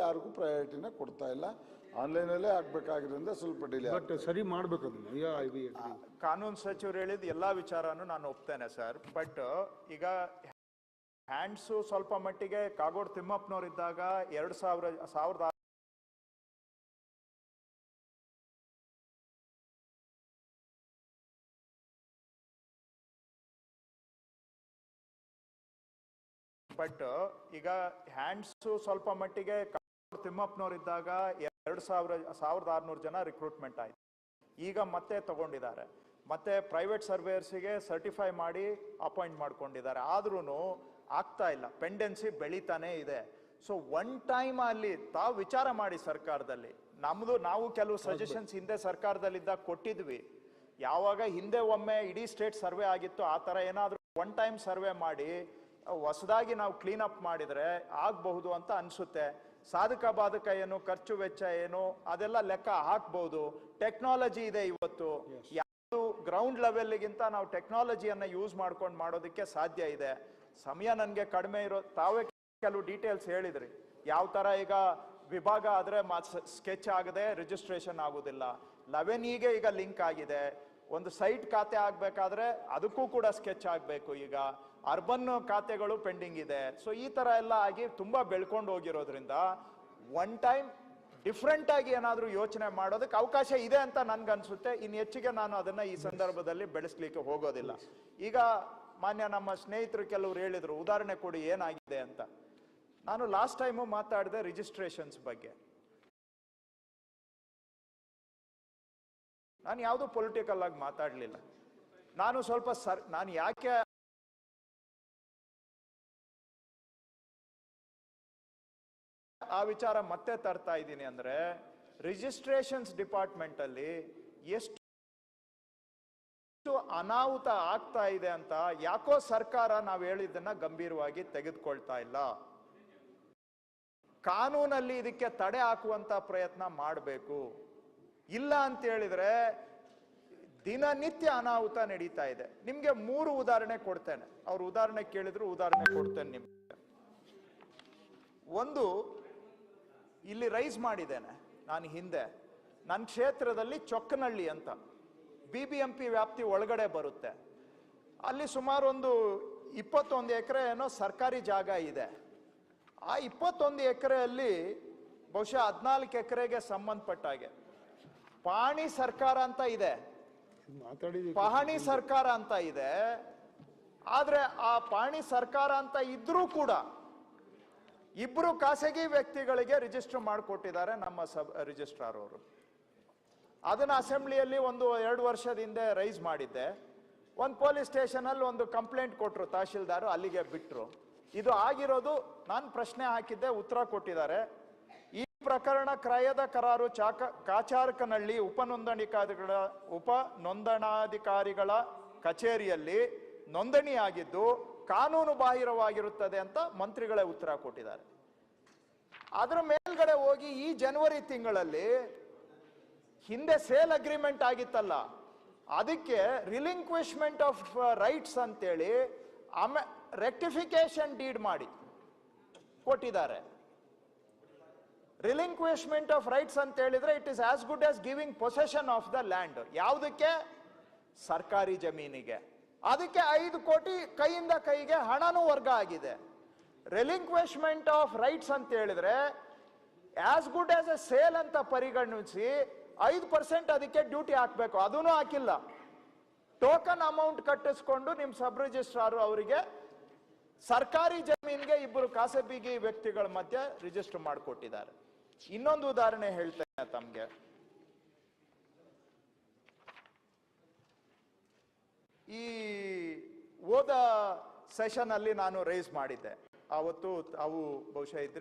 ಯಾರಿಗೂ ಪ್ರಯಾರಿಟಿನ ಕೊಡ್ತಾ ಇಲ್ಲ. ಆನ್ಲೈನಲ್ಲೇ ಆಗಬೇಕಾಗಿರೋದ್ರಿಂದ ಸ್ವಲ್ಪ ಡಿಲೇ. ಬಟ್ ಸರಿ ಮಾಡಬೇಕು ಅದನ್ನು. ಕಾನೂನು ಸಚಿವರು ಹೇಳಿದ ಎಲ್ಲ ವಿಚಾರನೂ ನಾನು ಒಪ್ತೇನೆ ಸರ್. ಬಟ್ ಈಗ ಹ್ಯಾಂಡ್ಸು ಸ್ವಲ್ಪ ಮಟ್ಟಿಗೆ ಕಾಗೋಡು ತಿಮ್ಮಪ್ಪನವರಿದ್ದಾಗ 2000 ಬಟ್ ಈಗ ಹ್ಯಾಂಡ್ಸು ಸ್ವಲ್ಪ ಮಟ್ಟಿಗೆ ಕಾಗೋಡು ತಿಮ್ಮಪ್ಪನವರಿದ್ದಾಗ 1600 ಜನ ರಿಕ್ರೂಟ್ಮೆಂಟ್ ಆಯ್ತು. ಈಗ ಮತ್ತೆ ತಗೊಂಡಿದ್ದಾರೆ, ಮತ್ತೆ ಪ್ರೈವೇಟ್ ಸರ್ವೇಯರ್ಸಿಗೆ ಸರ್ಟಿಫೈ ಮಾಡಿ ಅಪಾಯಿಂಟ್ ಮಾಡ್ಕೊಂಡಿದ್ದಾರೆ. ಆದ್ರೂ ಆಗ್ತಾ ಇಲ್ಲ, ಪೆಂಡೆನ್ಸಿ ಬೆಳೀತಾನೆ ಇದೆ. ಸೊ ಒನ್ ಟೈಮ್ ಅಲ್ಲಿ ತಾವು ವಿಚಾರ ಮಾಡಿ ಸರ್ಕಾರದಲ್ಲಿ. ನಾವು ಕೆಲವು ಸಜೆಷನ್ಸ್ ಹಿಂದೆ ಸರ್ಕಾರದಲ್ಲಿದ್ದಾಗ ಕೊಟ್ಟಿದ್ವಿ. ಯಾವಾಗ ಹಿಂದೆ ಒಮ್ಮೆ ಇಡೀ ಸ್ಟೇಟ್ ಸರ್ವೆ ಆಗಿತ್ತು, ಆ ಥರ ಏನಾದರೂ ಒನ್ ಟೈಮ್ ಸರ್ವೆ ಮಾಡಿ ಹೊಸದಾಗಿ ನಾವು ಕ್ಲೀನ್ ಅಪ್ ಮಾಡಿದ್ರೆ ಆಗಬಹುದು ಅಂತ ಅನ್ಸುತ್ತೆ. ಸಾಧಕ ಬಾಧಕ ಏನು, ಖರ್ಚು ವೆಚ್ಚ ಏನು, ಅದೆಲ್ಲ ಲೆಕ್ಕ ಹಾಕ್ಬಹುದು. ಟೆಕ್ನಾಲಜಿ ಇದೆ ಇವತ್ತು. ಯಾವುದು ಗ್ರೌಂಡ್ ಲೆವೆಲ್ಗಿಂತ ನಾವು ಟೆಕ್ನಾಲಜಿಯನ್ನ ಯೂಸ್ ಮಾಡ್ಕೊಂಡು ಮಾಡೋದಕ್ಕೆ ಸಾಧ್ಯ ಇದೆ. ಸಮಯ ನನಗೆ ಕಡಿಮೆ ಇರೋ, ತಾವೇ ಕೆಲವು ಡೀಟೇಲ್ಸ್ ಹೇಳಿದ್ರಿ. ಯಾವ ತರ ಈಗ ವಿಭಾಗ ಆದ್ರೆ ಸ್ಕೆಚ್ ಆಗದೆ ರಿಜಿಸ್ಟ್ರೇಷನ್ ಆಗುದಿಲ್ಲ. 11 ಈಗ ಲಿಂಕ್ ಆಗಿದೆ. ಒಂದು ಸೈಟ್ ಖಾತೆ ಆಗ್ಬೇಕಾದ್ರೆ ಅದಕ್ಕೂ ಕೂಡ ಸ್ಕೆಚ್ ಆಗಬೇಕು. ಈಗ ಅರ್ಬನ್ ಖಾತೆಗಳು ಪೆಂಡಿಂಗ್ ಇದೆ. ಸೊ ಈ ತರ ಎಲ್ಲ ಆಗಿ ತುಂಬಾ ಬೆಳ್ಕೊಂಡು ಹೋಗಿರೋದ್ರಿಂದ ಒನ್ ಟೈಮ್ ಡಿಫ್ರೆಂಟ್ ಆಗಿ ಏನಾದ್ರೂ ಯೋಚನೆ ಮಾಡೋದಕ್ಕೆ ಅವಕಾಶ ಇದೆ ಅಂತ ನನ್ಗನ್ಸುತ್ತೆ. ಇನ್ನು ಹೆಚ್ಚಿಗೆ ನಾನು ಅದನ್ನ ಈ ಸಂದರ್ಭದಲ್ಲಿ ಬೆಳೆಸ್ಲಿಕ್ಕೆ ಹೋಗೋದಿಲ್ಲ. ಈಗ ಮಾನ್ಯ ನಮ್ಮ ಸ್ನೇಹಿತರು ಕೆಲವರು ಹೇಳಿದ್ರು, ಉದಾಹರಣೆ ಕೊಡಿ ಏನಾಗಿದೆ ಅಂತ. ನಾನು ಲಾಸ್ಟ್ ಟೈಮು ಮಾತಾಡಿದೆ ರಿಜಿಸ್ಟ್ರೇಷನ್ಸ್ ಬಗ್ಗೆ. ನಾನು ಯಾವುದು ಪೊಲಿಟಿಕಲ್ ಆಗಿ ಮಾತಾಡಲಿಲ್ಲ. ನಾನು ಸ್ವಲ್ಪ ನಾನು ಯಾಕೆ ಆ ವಿಚಾರ ಮತ್ತೆ ತರ್ತಾ ಇದ್ದೀನಿ ಅಂದ್ರೆ, ರಿಜಿಸ್ಟ್ರೇಷನ್ಸ್ ಡಿಪಾರ್ಟ್ಮೆಂಟ್ ಅಲ್ಲಿ ಎಷ್ಟು ಅನಾಹುತ ಆಗ್ತಾ ಇದೆ ಅಂತ ಯಾಕೋ ಸರ್ಕಾರ ನಾವು ಹೇಳಿದ್ದನ್ನ ಗಂಭೀರವಾಗಿ ತೆಗೆದುಕೊಳ್ತಾ ಇಲ್ಲ. ಕಾನೂನಲ್ಲಿ ಇದಕ್ಕೆ ತಡೆ ಹಾಕುವಂತ ಪ್ರಯತ್ನ ಮಾಡಬೇಕು. ಇಲ್ಲ ಅಂತ ಹೇಳಿದ್ರೆ ದಿನನಿತ್ಯ ಅನಾಹುತ ನಡೀತಾ ಇದೆ. ನಿಮ್ಗೆ 3 ಉದಾಹರಣೆ ಕೊಡ್ತೇನೆ. ಅವ್ರು ಉದಾಹರಣೆ ಕೇಳಿದ್ರು, ಉದಾಹರಣೆ ಕೊಡ್ತೇನೆ ನಿಮ್ಗೆ. ಒಂದು, ಇಲ್ಲಿ ರೈಸ್ ಮಾಡಿದ್ದೇನೆ ನಾನು ಹಿಂದೆ. ನನ್ನ ಕ್ಷೇತ್ರದಲ್ಲಿ ಚೊಕ್ಕನಹಳ್ಳಿ ಅಂತ BBMP ವ್ಯಾಪ್ತಿ ಒಳಗಡೆ ಬರುತ್ತೆ. ಅಲ್ಲಿ ಸುಮಾರು ಒಂದು 21 ಎಕರೆ ಏನೋ ಸರ್ಕಾರಿ ಜಾಗ ಇದೆ. ಆ 21 ಎಕರೆಯಲ್ಲಿ ಬಹುಶಃ 14 ಎಕರೆಗೆ ಸಂಬಂಧಪಟ್ಟ ಹಾಗೆ ಪಹಣಿ ಸರ್ಕಾರ ಅಂತ ಇದೆ. ಪಹಣಿ ಸರ್ಕಾರ ಅಂತ ಇದೆ. ಆದ್ರೆ ಆ ಪಹಣಿ ಸರ್ಕಾರ ಅಂತ ಇದ್ರೂ ಕೂಡ ಇಬ್ರು ಖಾಸಗಿ ವ್ಯಕ್ತಿಗಳಿಗೆ ರಿಜಿಸ್ಟರ್ ಮಾಡಿಕೊಟ್ಟಿದ್ದಾರೆ ನಮ್ಮ ರಿಜಿಸ್ಟ್ರಾರ್ ಅವರು. ಅದನ್ನ ಅಸೆಂಬ್ಲಿಯಲ್ಲಿ 1-2 ವರ್ಷದ ಹಿಂದೆ ರೈಸ್ ಮಾಡಿದ್ದೆ. ಒಂದು ಪೊಲೀಸ್ ಸ್ಟೇಷನ್ ಅಲ್ಲಿ ಒಂದು ಕಂಪ್ಲೇಂಟ್ ಕೊಟ್ಟರು ತಹಶೀಲ್ದಾರ್, ಅಲ್ಲಿಗೆ ಬಿಟ್ರು. ಇದು ಆಗಿರೋದು ನಾನು ಪ್ರಶ್ನೆ ಹಾಕಿದ್ದೆ, ಉತ್ತರ ಕೊಟ್ಟಿದ್ದಾರೆ. ಈ ಪ್ರಕರಣ ಕ್ರಯದ ಕರಾರು ಕಾಚಾರಕನಹಳ್ಳಿ ಉಪನೋಂದಣಾಧಿಕಾರಿಗಳ ಕಚೇರಿಯಲ್ಲಿ ನೋಂದಣಿಯಾಗಿದ್ದು ಕಾನೂನು ಬಾಹಿರವಾಗಿರುತ್ತದೆ ಅಂತ ಮಂತ್ರಿಗಳೇ ಉತ್ತರ ಕೊಟ್ಟಿದ್ದಾರೆ. ಅದರ ಮೇಲ್ಗಡೆ ಹೋಗಿ ಈ ಜನವರಿ ತಿಂಗಳಲ್ಲಿ ಹಿಂದೆ ಸೇಲ್ ಅಗ್ರಿಮೆಂಟ್ ಆಗಿತ್ತಲ್ಲ, ಅದಕ್ಕೆ ರಿಲಿಂಕ್ವಿಶ್ಮೆಂಟ್ ಆಫ್ ರೈಟ್ಸ್ ಅಂತೇಳಿ ರೆಕ್ಟಿಫಿಕೇಶನ್ ಡೀಡ್ ಮಾಡಿ ಕೊಟ್ಟಿದ್ದಾರೆ. ರಿಲಿಂಕ್ವಿಶ್ಮೆಂಟ್ ಆಫ್ ರೈಟ್ಸ್ ಅಂತ ಹೇಳಿದ್ರೆ it is as good as giving possession of the land. ಯಾವುದಕ್ಕೆ? ಸರ್ಕಾರಿ ಜಮೀನಿಗೆ. ಅದಕ್ಕೆ 5 ಕೋಟಿ ಕೈಯಿಂದ ಕೈಗೆ ಹಣನೂ ವರ್ಗ ಆಗಿದೆ. ರಿಲಿಂಕ್ವಿಶ್ಮೆಂಟ್ ಆಫ್ ರೈಟ್ಸ್ ಅಂತ ಹೇಳಿದ್ರೆ as good as A sale ಅಂತ ಪರಿಗಣಿಸಿ 5% ಅದಕ್ಕೆ ಡ್ಯೂಟಿ ಹಾಕ್ಬೇಕು. ಅದೂ ಹಾಕಿಲ್ಲ. ಟೋಕನ್ ಅಮೌಂಟ್ ಕಟ್ಟಿಸ್ಕೊಂಡು ನಿಮ್ ಸಬ್ ರಿಜಿಸ್ಟ್ರಾರ್ ಅವರಿಗೆ ಸರ್ಕಾರಿ ಜಮೀನಿಗೆ ಇಬ್ಬರು ಖಾಸಗಿ ವ್ಯಕ್ತಿಗಳ ಮಧ್ಯೆ ರಿಜಿಸ್ಟರ್ ಮಾಡಿಕೊಟ್ಟಿದ್ದಾರೆ. ಇನ್ನೊಂದು ಉದಾಹರಣೆ ಹೇಳ್ತೇನೆ ತಮ್ಗೆ. ಈ ಹೋದ ಸೆಷನ್ ಅಲ್ಲಿ ನಾನು ರೈಸ್ ಮಾಡಿದ್ದೆ. ಅವತ್ತು ತಾವು ಬಹುಶಃ ಇದ್ರಿ.